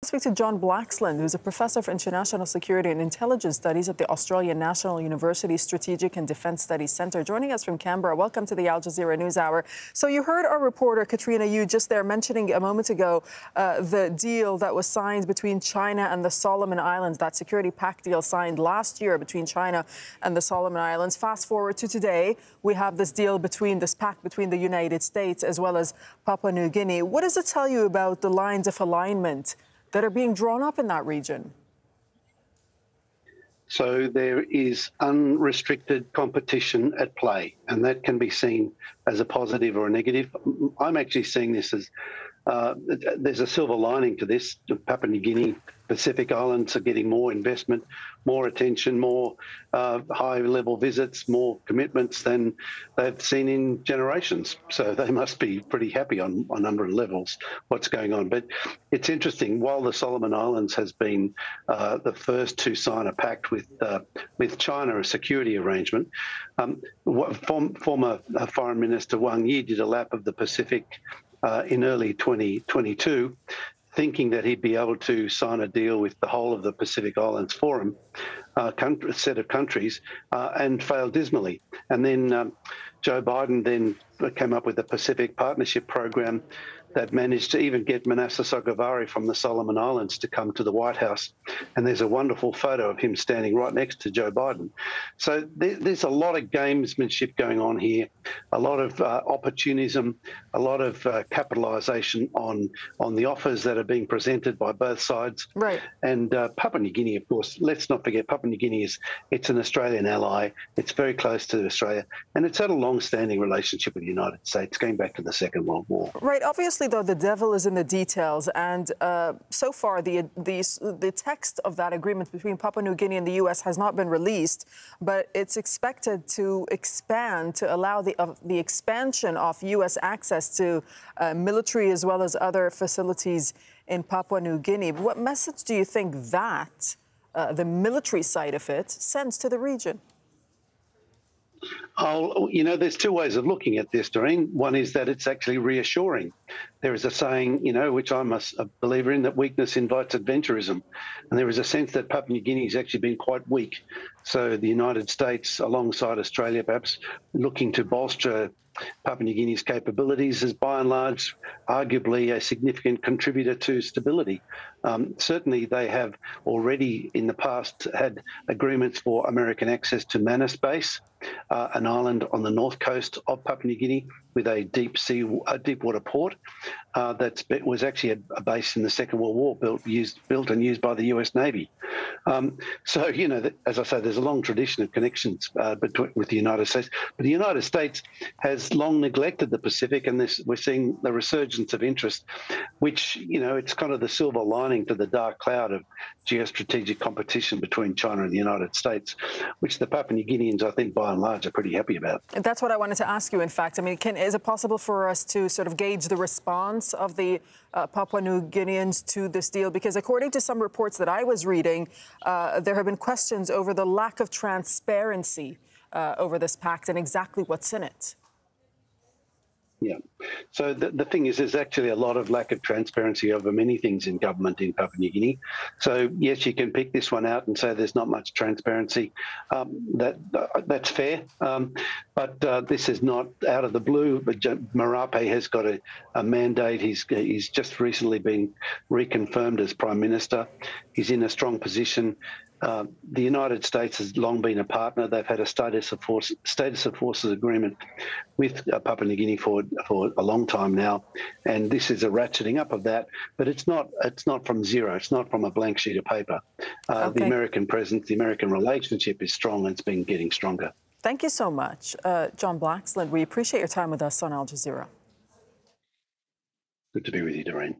speak to John Blaxland, who's a professor of international security and intelligence studies at the Australian National University Strategic and Defence Studies Centre, joining us from Canberra. Welcome to the Al Jazeera News Hour. So you heard our reporter, Katrina Yu, just there mentioning a moment ago the deal that was signed between China and the Solomon Islands, that security pact deal signed last year between China and the Solomon Islands. Fast forward to today, we have this deal this pact between the United States as well as Papua New Guinea. What does it tell you about the lines of alignment that are being drawn up in that region? So there is unrestricted competition at play, and that can be seen as a positive or a negative. I'm actually seeing this as there's a silver lining to this. Papua New Guinea, Pacific Islands are getting more investment, more attention, more high-level visits, more commitments than they've seen in generations. So they must be pretty happy on a number of levels what's going on. But it's interesting, while the Solomon Islands has been the first to sign a pact with China, a security arrangement, former Foreign Minister Wang Yi did a lap of the Pacific in early 2022, thinking that he'd be able to sign a deal with the whole of the Pacific Islands Forum, set of countries, and failed dismally. And then Joe Biden then came up with the Pacific Partnership Program that managed to even get Manus Is from the Solomon Islands to come to the White House. And there's a wonderful photo of him standing right next to Joe Biden. So there's a lot of gamesmanship going on here, a lot of opportunism, a lot of capitalisation on the offers that are being presented by both sides. Right. And Papua New Guinea, of course, let's not forget, Papua New Guinea it's an Australian ally. It's very close to Australia, and it's had a long-standing relationship with the United States going back to the Second World War. Right. Obviously, though, the devil is in the details, and so far the text of that agreement between Papua New Guinea and the U.S. has not been released, but it's expected to expand to allow the expansion of U.S. access to military as well as other facilities in Papua New Guinea. What message do you think that the military side of it sends to the region? There's two ways of looking at this, Dareen. One is that it's actually reassuring. There is a saying, which I'm a believer in, that weakness invites adventurism. And there is a sense that Papua New Guinea has actually been quite weak. So the United States, alongside Australia, perhaps looking to bolster Papua New Guinea's capabilities, is by and large arguably a significant contributor to stability. Certainly they have already in the past had agreements for American access to Manus Base, an island on the north coast of Papua New Guinea with a deep water port that was actually a base in the Second World War, built and used by the US Navy. So, as I say, there's a long tradition of connections with the United States. But the United States has long neglected the Pacific, and we're seeing the resurgence of interest, which, it's kind of the silver lining to the dark cloud of geostrategic competition between China and the United States, which the Papua New Guineans, I think, by and large, are pretty happy about. That's what I wanted to ask you, in fact. I mean, is it possible for us to sort of gauge the response of the Papua New Guineans to this deal? Because according to some reports that I was reading, there have been questions over the lack of transparency over this pact and exactly what's in it. Yeah. So the thing is, there's actually a lot of lack of transparency over many things in government in Papua New Guinea. So, yes, you can pick this one out and say there's not much transparency. That's fair. But this is not out of the blue. But Marape has got a mandate. He's just recently been reconfirmed as Prime Minister. He's in a strong position. The United States has long been a partner. They've had a status of forces agreement with Papua New Guinea for a long time now, and this is a ratcheting up of that. But it's not from zero. It's not from a blank sheet of paper. Okay. The American presence, the American relationship is strong, and it's been getting stronger. Thank you so much, John Blaxland. We appreciate your time with us on Al Jazeera. Good to be with you, Dareen.